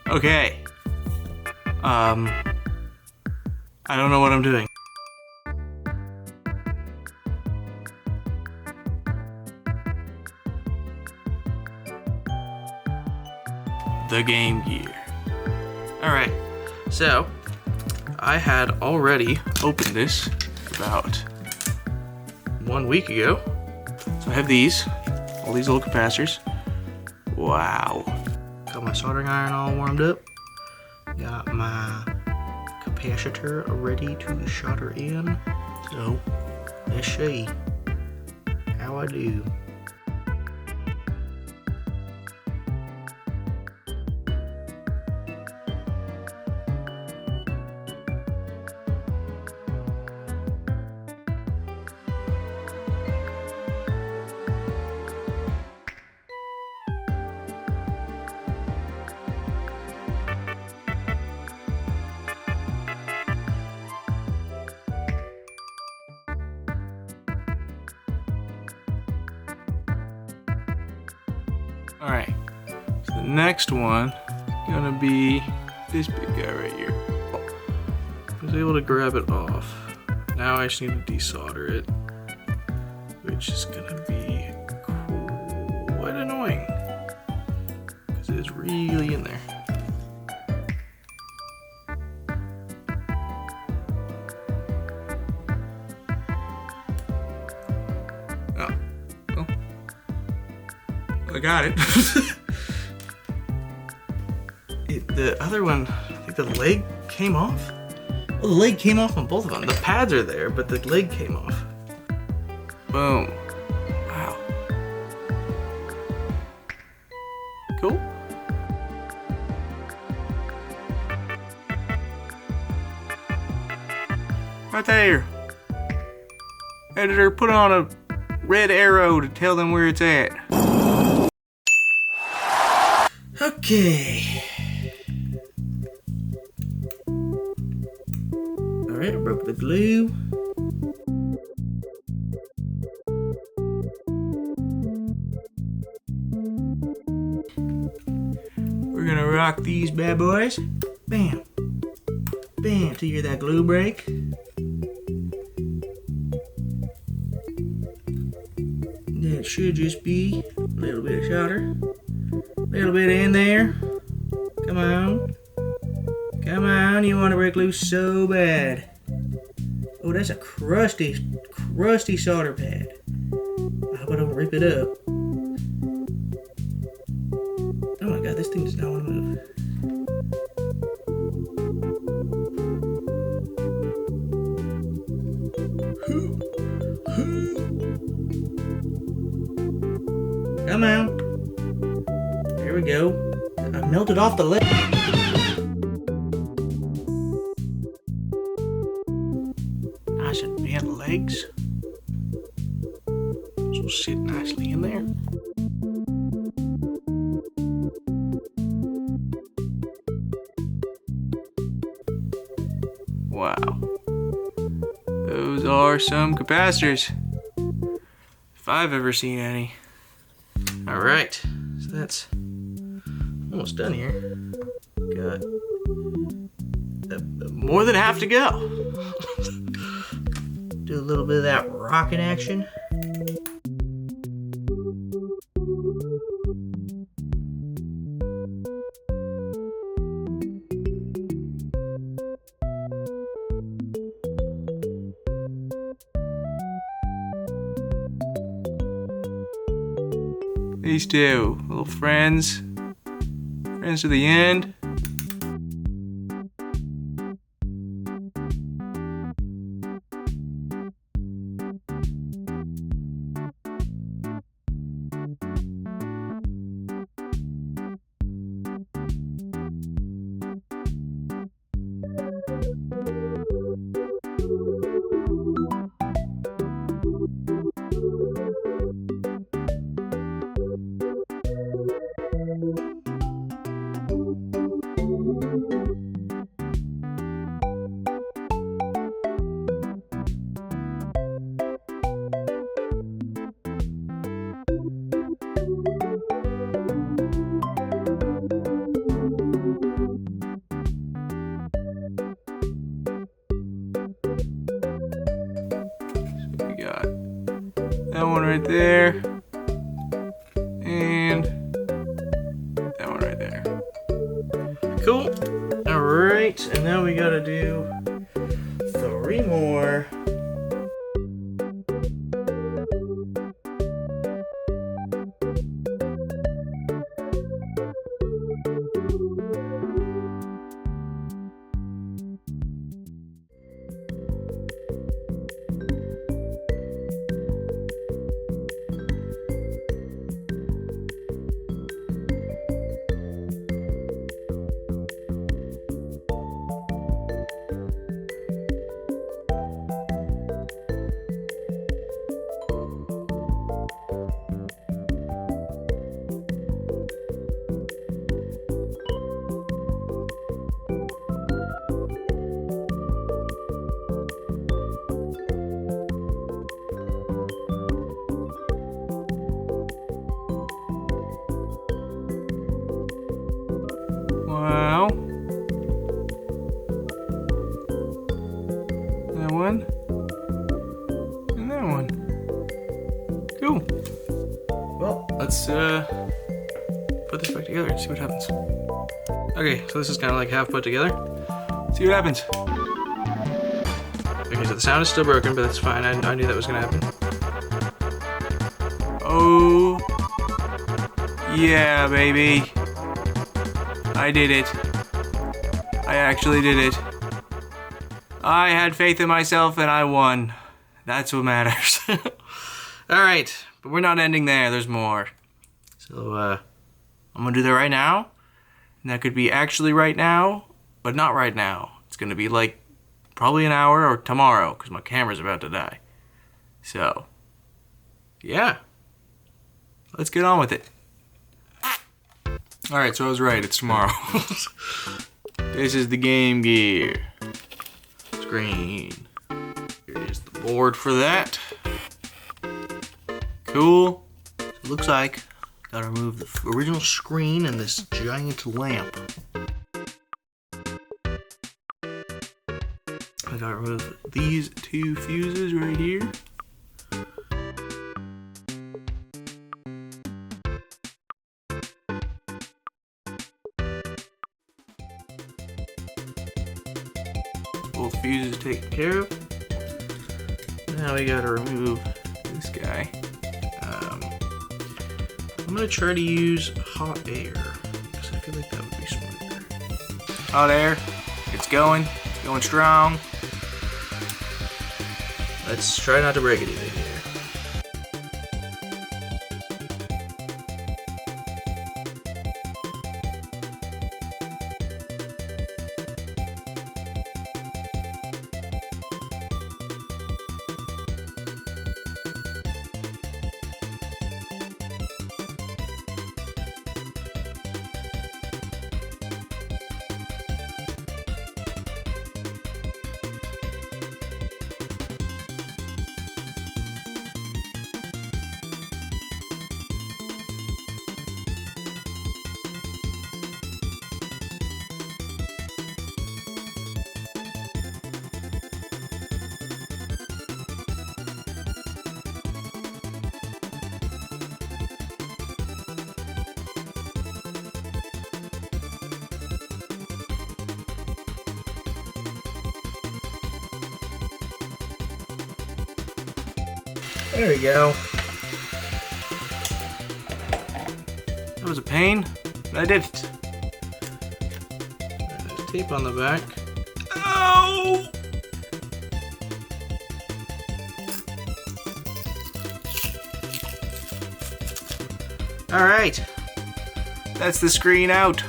Okay. I don't know what I'm doing. The Game Gear. Alright, so I had already opened this about 1 week ago. So I have these, all these little capacitors. Wow. Got my soldering iron all warmed up. Got my capacitor ready to solder in. So let's see how I do. Alright, so the next one gonna be this big guy right here. I was able to grab it off. Now I just need to desolder it, which is gonna be quite annoying because it is really in there. I got it. The other one, I think the leg came off. Well, the leg came off on both of them. The pads are there, but the leg came off. Boom. Wow. Cool. Right there. Editor, put on a red arrow to tell them where it's at. Okay. Alright, I broke the glue. We're gonna rock these bad boys. Bam. Bam, till you hear that glue break. Then it should just be a little bit of solder. Little bit in there. Come on. Come on, you want to break loose so bad. Oh, that's a crusty solder pad. I hope I don't rip it up. Oh my god, this thing does not want to move. Come on. There we go. I melted off the leg. Nice and bent legs. Those will sit nicely in there. Wow. Those are some capacitors. If I've ever seen any. Alright, so that's almost done here. Got more than half to go. Do a little bit of that rocking action. These two little friends to the end. that one right there, and that one right there. Cool. All right, and now we gotta do 3 more. Wow. That one. And that one. Cool. Well, let's put this back together and see what happens. Okay, so this is kind of like half put together. See what happens. Okay, so the sound is still broken, but that's fine. I knew that was gonna happen. Oh. Yeah, baby. I did it. I actually did it. I had faith in myself and I won. That's what matters. Alright, but we're not ending there. There's more. So, I'm gonna do that right now. And that could be actually right now, but not right now. It's gonna be like probably an hour or tomorrow because my camera's about to die. So, yeah. Let's get on with it. Alright, so I was right, it's tomorrow. This is the Game Gear screen. Here is the board for that. Cool. So it looks like gotta remove the original screen and this giant lamp. I gotta remove these 2 fuses right here. Both fuses taken care of. Now we gotta remove this guy. I'm gonna try to use hot air because I feel like that would be smarter. Hot air, it's going strong. Let's try not to break anything here. There we go. That was a pain, but I did it. There's tape on the back. Ow! Alright. That's the screen out.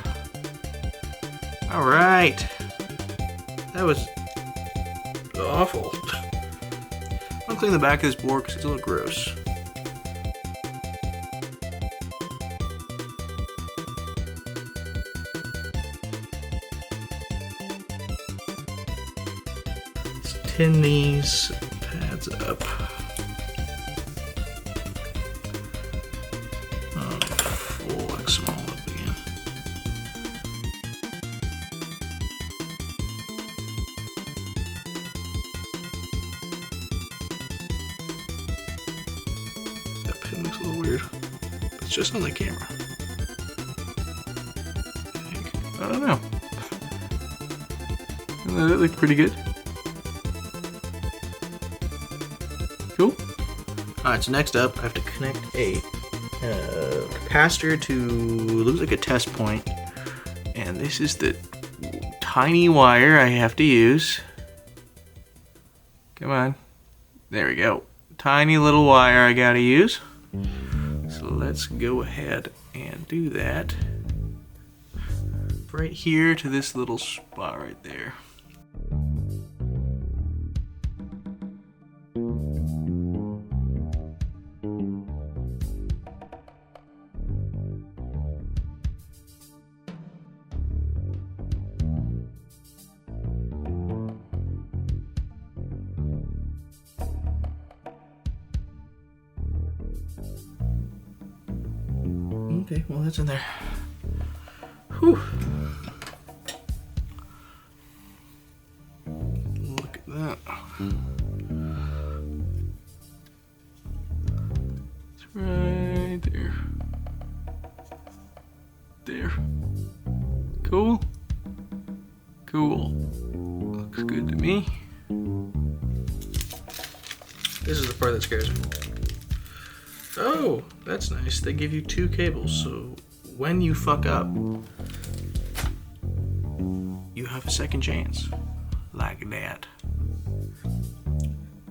Alright. That was awful. I'll clean the back of this board because it's a little gross. Let's tin these pads up. Flex them all up again. looks a little weird. It's just on the camera. I don't know. That looked pretty good. Cool. Alright, so next up, I have to connect a capacitor to, looks like a test point. And this is the tiny wire I have to use. Come on. There we go. Tiny little wire I gotta use. So let's go ahead and do that. Right here to this little spot right there. Okay, well that's in there. Whew. Look at that. It's right there. There. Cool. Cool. Looks good to me. This is the part that scares me. Oh, that's nice. They give you 2 cables, so when you fuck up, you have a second chance. Like that.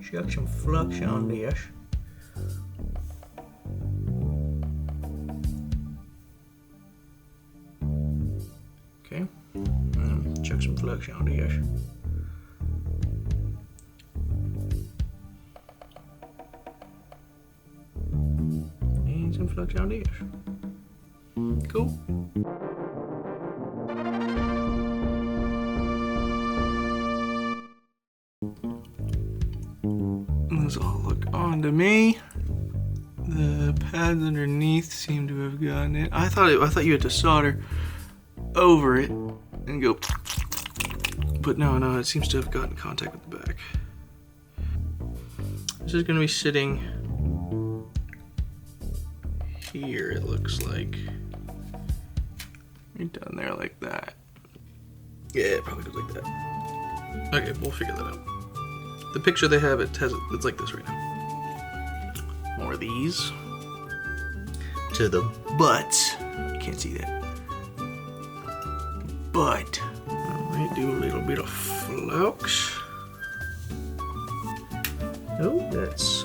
Chuck some flux on this. Okay. Chuck some flux on this. Some flux on this. Cool. Those all look on to me. The pads underneath seem to have gotten it. I thought you had to solder over it and go, but no, it seems to have gotten contact with the back. This is gonna be sitting here, it looks like. Right down there like that. Yeah, it probably goes like that. Okay, we'll figure that out. The picture they have, it's like this right now. More of these. To the butts. You can't see that. But, alright, do a little bit of flux. Oh, that's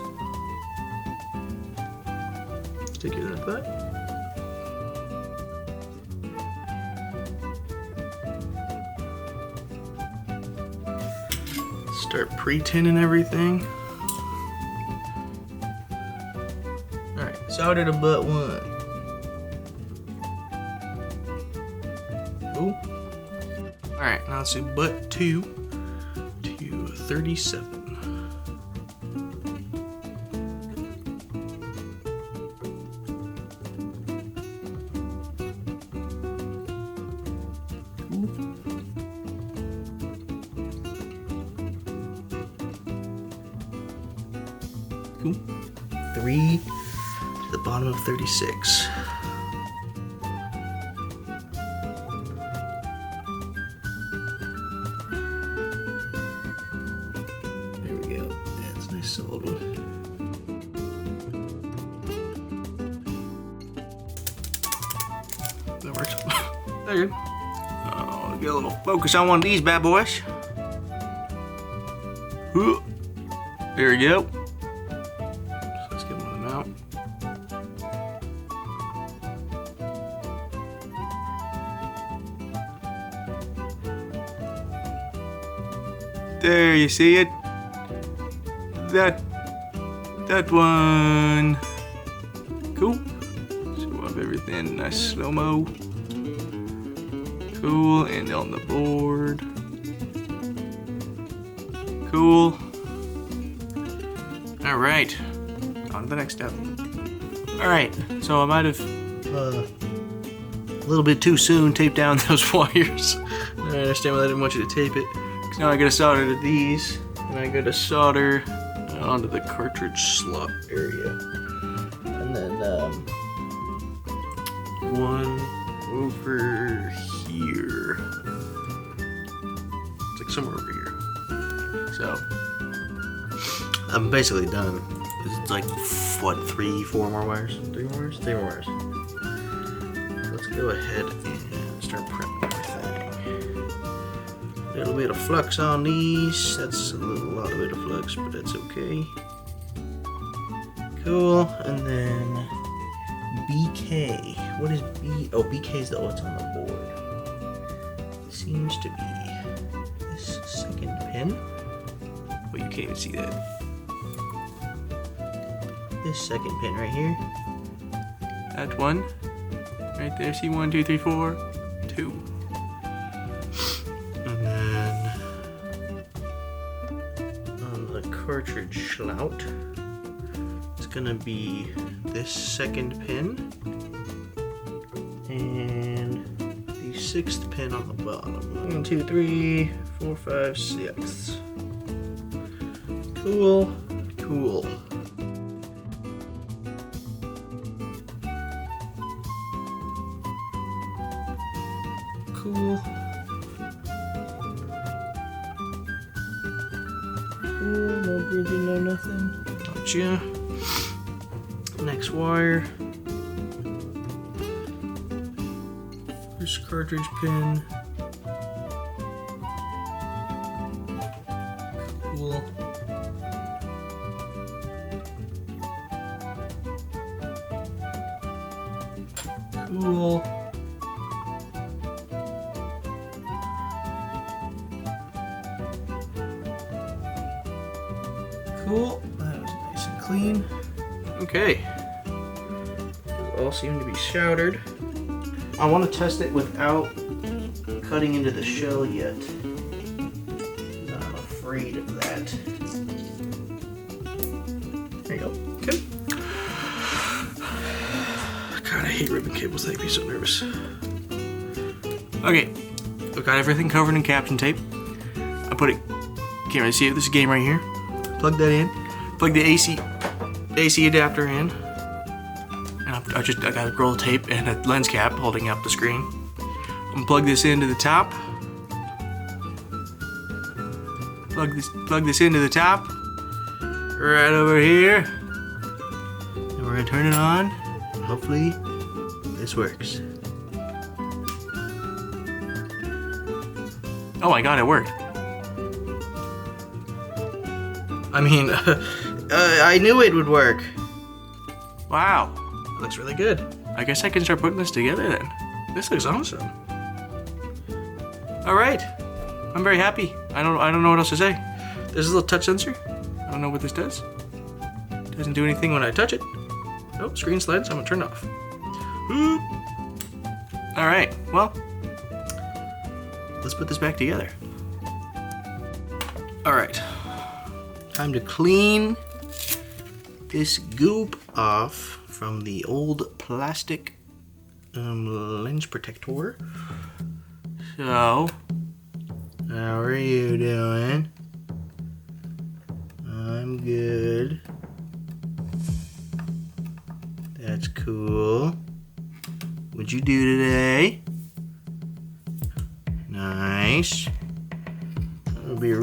sticky like that. Start pre-tinning everything. Alright, solder to butt 1. Cool. Alright, now let's do butt 2 to 37. Cool. 3 to the bottom of 36. There we go. That's a nice solid one. That works. There you go. Oh, get a little focus on one of these bad boys. There we go. Let's get one of them out. There, you see it? That one. Cool. Show up everything nice slow-mo. Cool, and on the board. Cool. Alright, on to the next step. Alright, so I might have a little bit too soon taped down those wires. I understand why I didn't want you to tape it. Because now I gotta solder to these, and I gotta solder onto the cartridge slot area. And then one over here. It's like somewhere over here. So I'm basically done. It's like what, 4 more wires? 3 more wires? 3 more wires. Let's go ahead and start prepping everything. A little bit of flux on these. That's a lot of bit of flux, but that's okay. Cool. And then BK. What is B? Oh, BK is what's on the board. It seems to be this second pin. Oh, you can't even see that. This second pin right here. That one. Right there. See 1, 2, 3, 4. 2. And then on the cartridge slout, it's gonna be this second pin and the 6th pin on the bottom. 1, 2, 3, 4, 5, 6. Cool. Cool. Cool. Cool, no bridging, no nothing. Gotcha. Next wire. First cartridge pin. Cool. Cool. Cool. That was nice and clean. Okay. Those all seem to be soldered. I want to test it without cutting into the shell yet. I'm afraid of that. There you go. Okay. God, I hate ribbon cables. They make me so nervous. Okay. I've got everything covered in caption tape. I put it. Can't really see it. This is a game right here. Plug that in. Plug the AC adapter in. And I got a roll of tape and a lens cap holding up the screen. I'm gonna plug this into the top. Plug this into the top. Right over here. And we're gonna turn it on. Hopefully this works. Oh my god, it worked. I mean, I knew it would work. Wow. It looks really good. I guess I can start putting this together then. This looks awesome. All right. I'm very happy. I don't know what else to say. There's a little touch sensor. I don't know what this does. It doesn't do anything when I touch it. Oh, screen slides. I'm gonna turn it off. All right. Well, let's put this back together. All right. Time to clean this goop off from the old plastic lens protector. So, how are you doing? I'm good. That's cool. What'd you do today? Nice. That would be a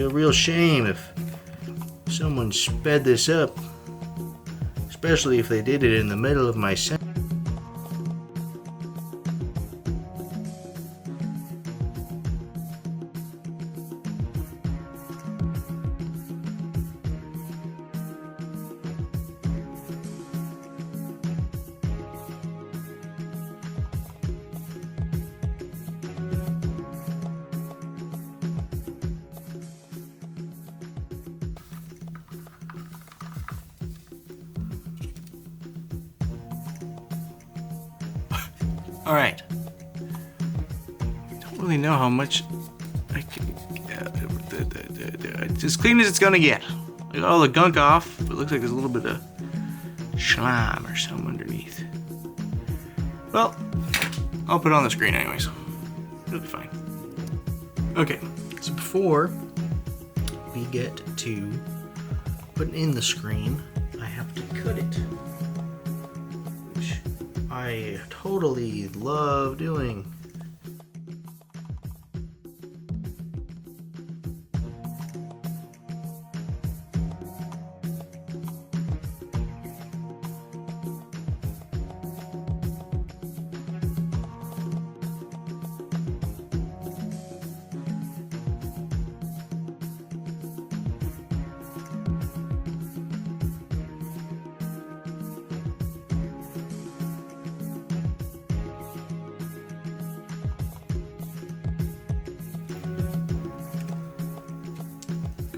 real shame if someone sped this up, especially if they did it in the middle of my sentence. All right. I don't really know how much I can. It's as clean as it's gonna get. I got all the gunk off, but it looks like there's a little bit of slime or something underneath. Well, I'll put it on the screen anyways. It'll be fine. Okay, so before we get to putting in the screen, I have to cut it, which I totally love doing.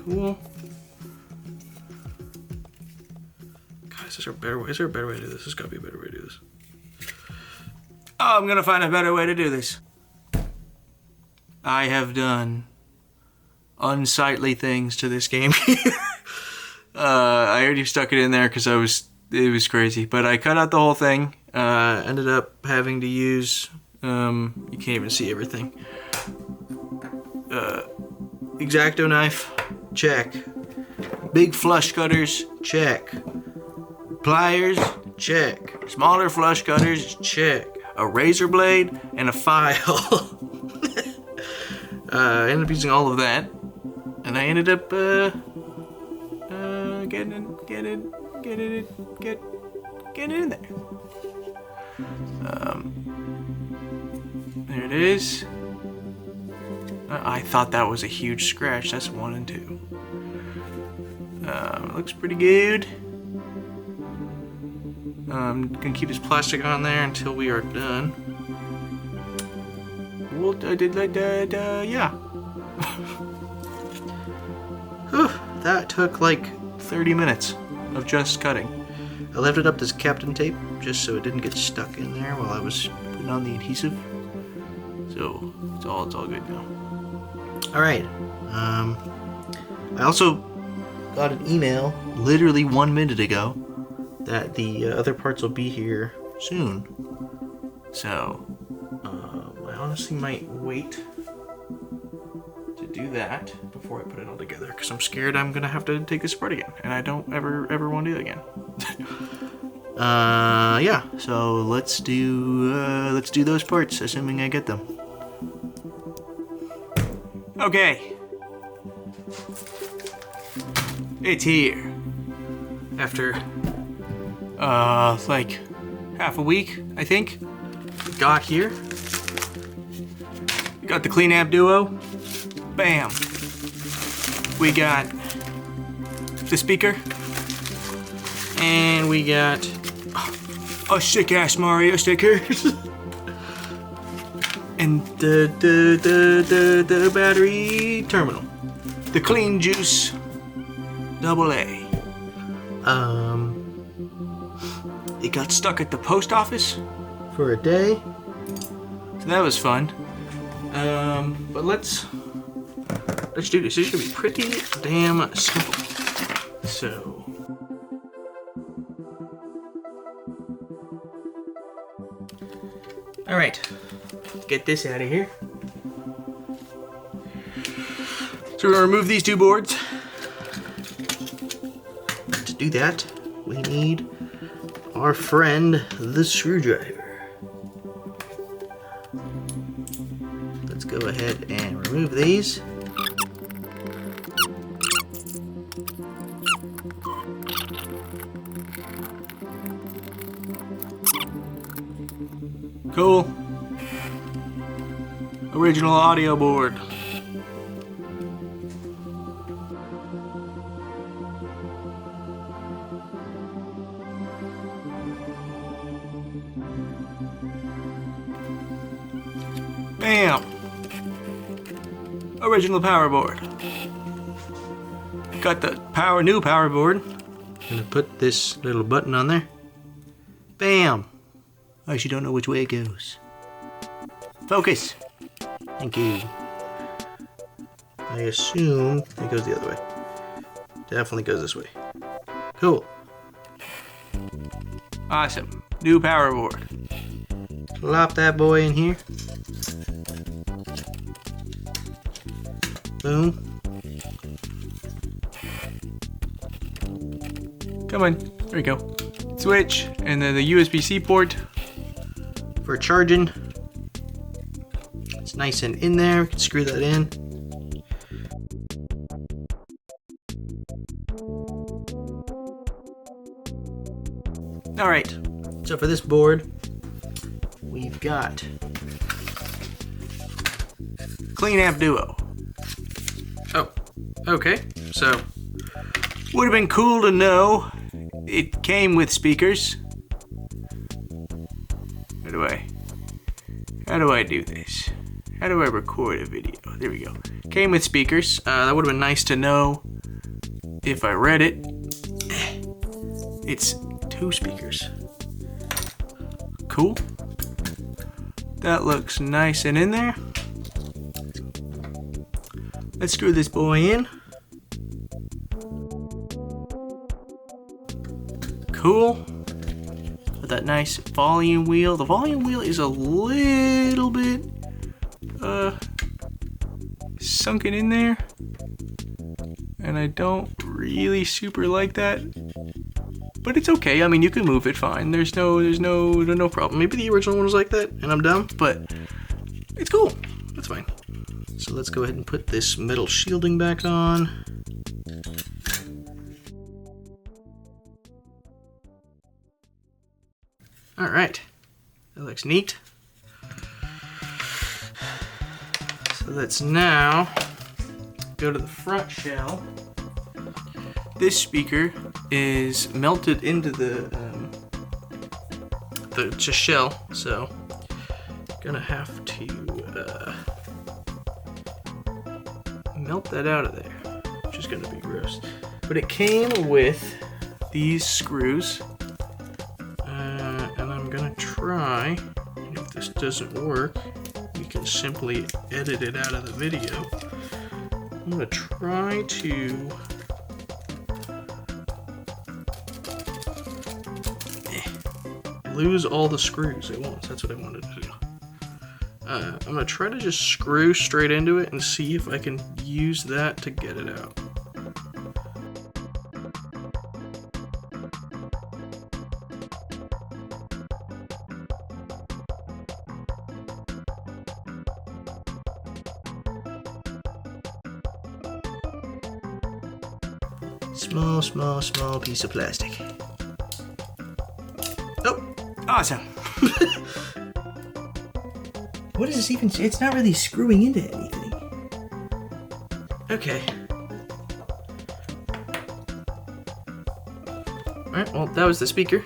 Cool. God, is there a better way? Is there a better way to do this? There's gotta be a better way to do this. Oh, I'm gonna find a better way to do this. I have done unsightly things to this game. I already stuck it in there because it was crazy. But I cut out the whole thing. Ended up having to use, you can't even see everything. X-Acto knife, check. Big flush cutters, check. Pliers, check. Smaller flush cutters, check. A razor blade and a file. I ended up using all of that, and I ended up getting in there. There it is. I thought that was a huge scratch. That's 1 and 2. It looks pretty good. I'm gonna keep this plastic on there until we are done. Well, yeah. Whew, that took like 30 minutes of just cutting. I left it up this Captain tape just so it didn't get stuck in there while I was putting on the adhesive. So it's all good now. All right. I also got an email literally 1 minute ago that the other parts will be here soon. So I honestly might wait to do that before I put it all together because I'm scared I'm gonna have to take this apart again, and I don't ever want to do that again. Yeah. So let's do those parts, assuming I get them. Okay. It's here. After, like half a week, I think. Got here. Got the Clean Amp Duo. Bam. We got the speaker. And we got a sick-ass Mario sticker. And the battery terminal. The Clean Juice AA. It got stuck at the post office for a day. So that was fun. But let's do this. This should be pretty damn simple. So all right, get this out of here. So we're gonna remove these two boards. To do that, we need our friend, the screwdriver. Let's go ahead and remove these. Cool. Original audio board. Bam. Original power board. Got the new power board. Gonna put this little button on there. Bam. I actually don't know which way it goes. Focus. Thank you. I assume it goes the other way. Definitely goes this way. Cool. Awesome. New power board. Plop that boy in here. Boom. Come on, there we go. Switch, and then the USB-C port for charging. It's nice and in there. We can screw that in. All right, so for this board, we've got CleanAmp Duo. Oh, okay, so would have been cool to know it came with speakers. How do I do this? How do I record a video? There we go. Came with speakers. That would have been nice to know if I read it. It's 2 speakers. Cool. That looks nice and in there. Let's screw this boy in. Cool. With that nice volume wheel. The volume wheel is a little bit sunken in there, and I don't really super like that, but it's okay. I mean, you can move it fine. There's no problem. Maybe the original one was like that and I'm dumb, but it's cool. That's fine. So let's go ahead and put this metal shielding back on. All right, that looks neat. So let's now go to the front shell. This speaker is melted into the shell, so gonna have to melt that out of there, which is gonna be gross. But it came with these screws. And I'm gonna try, and if this doesn't work, we can simply edit it out of the video. I'm gonna try to lose all the screws at once. That's what I wanted to do. I'm gonna try to just screw straight into it and see if I can use that to get it out. Small piece of plastic. Oh, awesome. What is this even? It's not really screwing into anything. Okay. Alright, well, that was the speaker.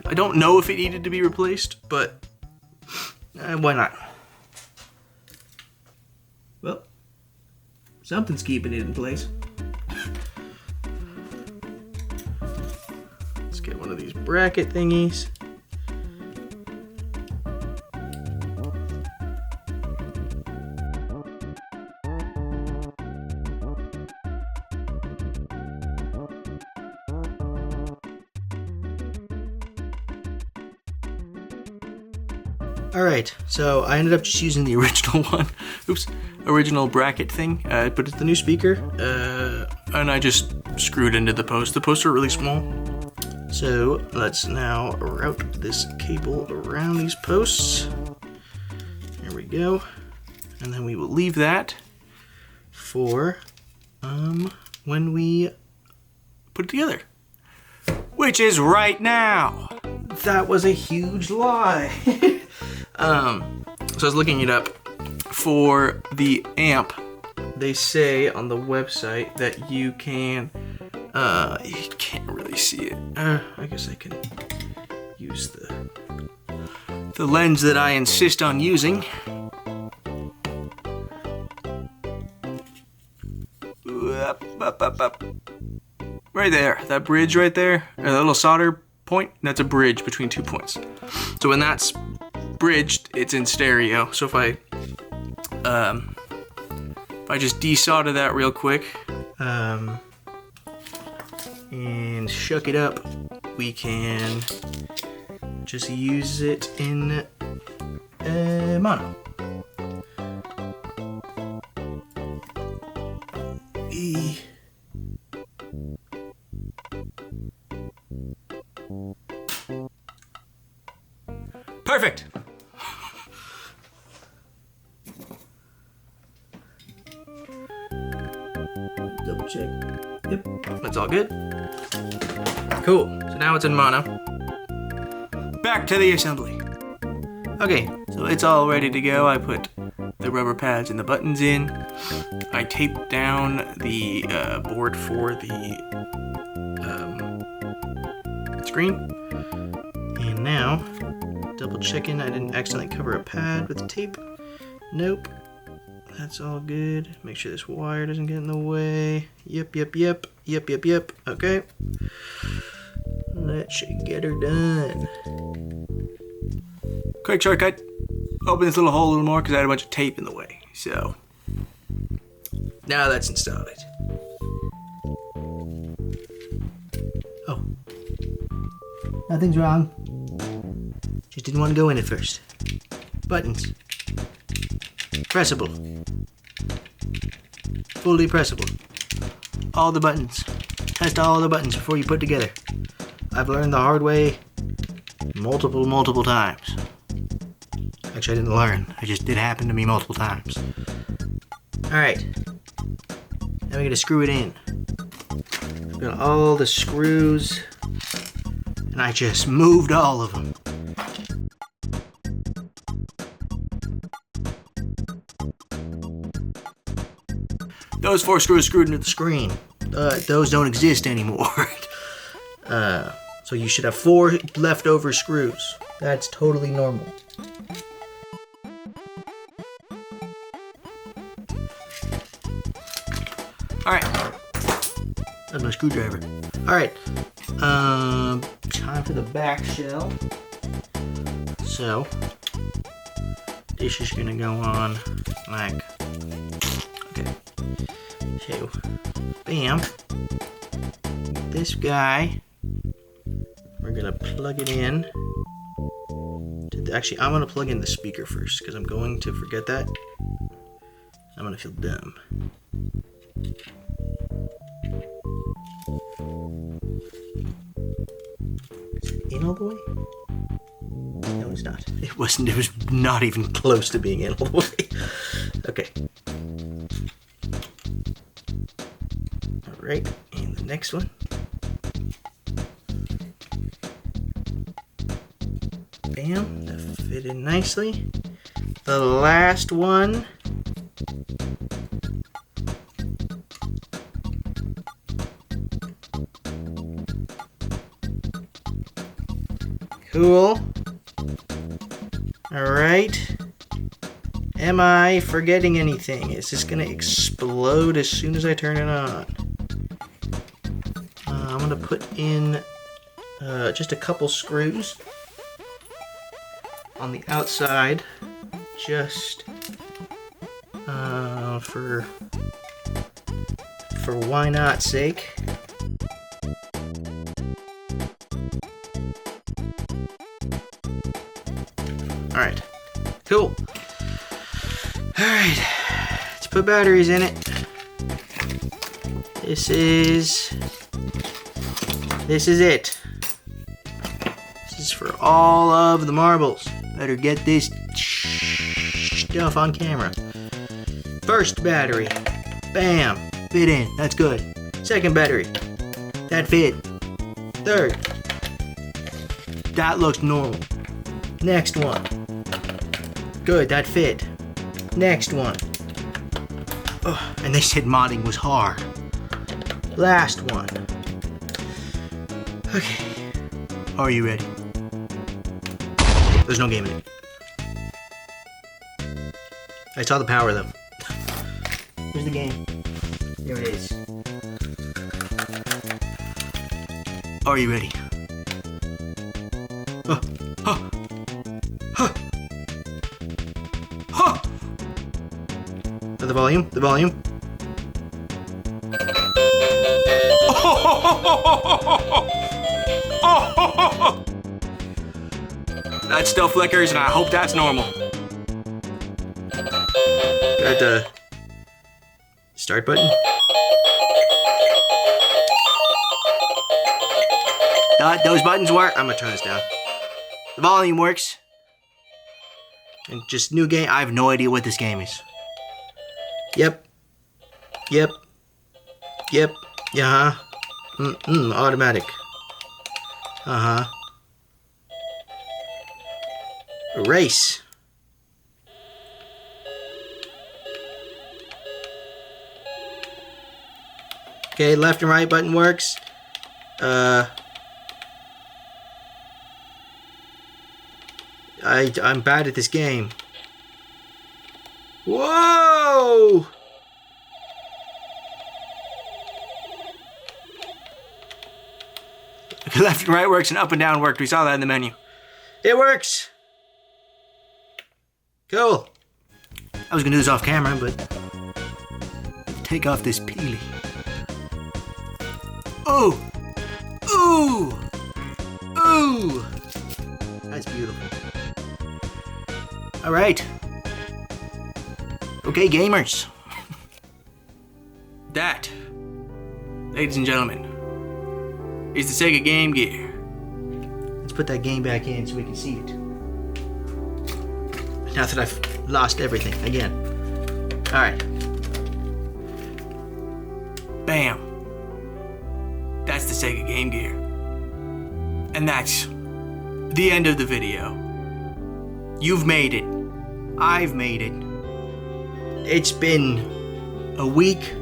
I don't know if it needed to be replaced, but why not? Well, something's keeping it in place. Get one of these bracket thingies. Alright, so I ended up just using the original one. Oops, original bracket thing, but it's the new speaker, and I just screwed into the post. The posts are really small. So let's now route this cable around these posts. There we go. And then we will leave that for when we put it together, which is right now. That was a huge lie. So I was looking it up for the amp. They say on the website that you can't really see it. I guess I can use the lens that I insist on using. Up. Right there, that bridge right there, a little solder point, that's a bridge between 2 points. So when that's bridged, it's in stereo. So if I just desolder that real quick, and shuck it up, we can just use it in mono. Perfect. Double check. Yep. That's all good. Cool. So now it's in mono. Back to the assembly. Okay, so it's all ready to go. I put the rubber pads and the buttons in. I taped down the board for the screen. And now, double checking I didn't accidentally cover a pad with tape. Nope. That's all good. Make sure this wire doesn't get in the way. Yep. Okay. That should get her done. Quick shortcut. Open this little hole a little more because I had a bunch of tape in the way. So, now that's installed. Oh. Nothing's wrong. Just didn't want to go in at first. Buttons. Pressable. Fully pressable. All the buttons. Test all the buttons before you put together. I've learned the hard way multiple times. Actually, I didn't learn. It just did happen to me multiple times. Alright. Now we're gonna screw it in. I've got all the screws, and I just moved all of them. Those 4 screws screwed into the screen. Those don't exist anymore. So you should have 4 leftover screws. That's totally normal. Alright. That's my screwdriver. Alright. Time for the back shell. So, this is gonna go on like, okay. So, bam. This guy, we're gonna plug it in. Actually, I'm gonna plug in the speaker first because I'm going to forget that. I'm gonna feel dumb. Is it in all the way? No, it's not. It wasn't. It was not even close to being in all the way. Okay. All right, and the next one. Bam, that fit in nicely. The last one. Cool. All right. Am I forgetting anything? Is this gonna explode as soon as I turn it on? I'm gonna put in just a couple screws on the outside, just for why not sake. All right, cool. All right, let's put batteries in it. This is it. This is for all of the marbles. Better get this stuff on camera. First battery. Bam. Fit in. That's good. Second battery. That fit. Third. That looks normal. Next one. Good. That fit. Next one. Oh, and they said modding was hard. Last one. Okay. Are you ready? There's no game in it. I saw the power though. Here's the game. There it is. Are you ready? The volume, the volume. That still flickers, and I hope that's normal. Got the start button. Those buttons work. I'm gonna turn this down. The volume works. And just new game. I have no idea what this game is. Yep. Yep. Yep. Yeah. Automatic. Race. Okay, left and right button works. I'm bad at this game. Whoa! Left and right works and up and down worked. We saw that in the menu. It works! Cool. I was gonna do this off camera, but take off this peely. Ooh! Ooh! Ooh! That's beautiful. Alright. Okay, gamers. That, ladies and gentlemen, is the Sega Game Gear. Let's put that game back in so we can see it. Now that I've lost everything again. Alright. Bam. That's the Sega Game Gear. And that's the end of the video. You've made it. I've made it. It's been a week.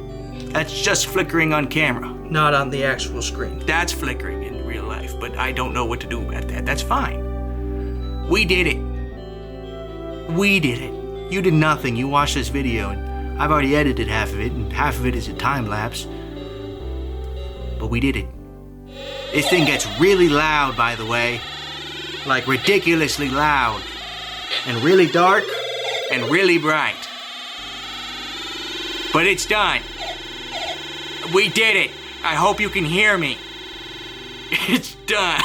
That's just flickering on camera. Not on the actual screen. That's flickering in real life, but I don't know what to do about that. That's fine. We did it. We did it. You did nothing. You watched this video, and I've already edited half of it, and half of it is a time lapse. But we did it. This thing gets really loud, by the way. Like ridiculously loud. And really dark. And really bright. But it's done. We did it. I hope you can hear me. It's done.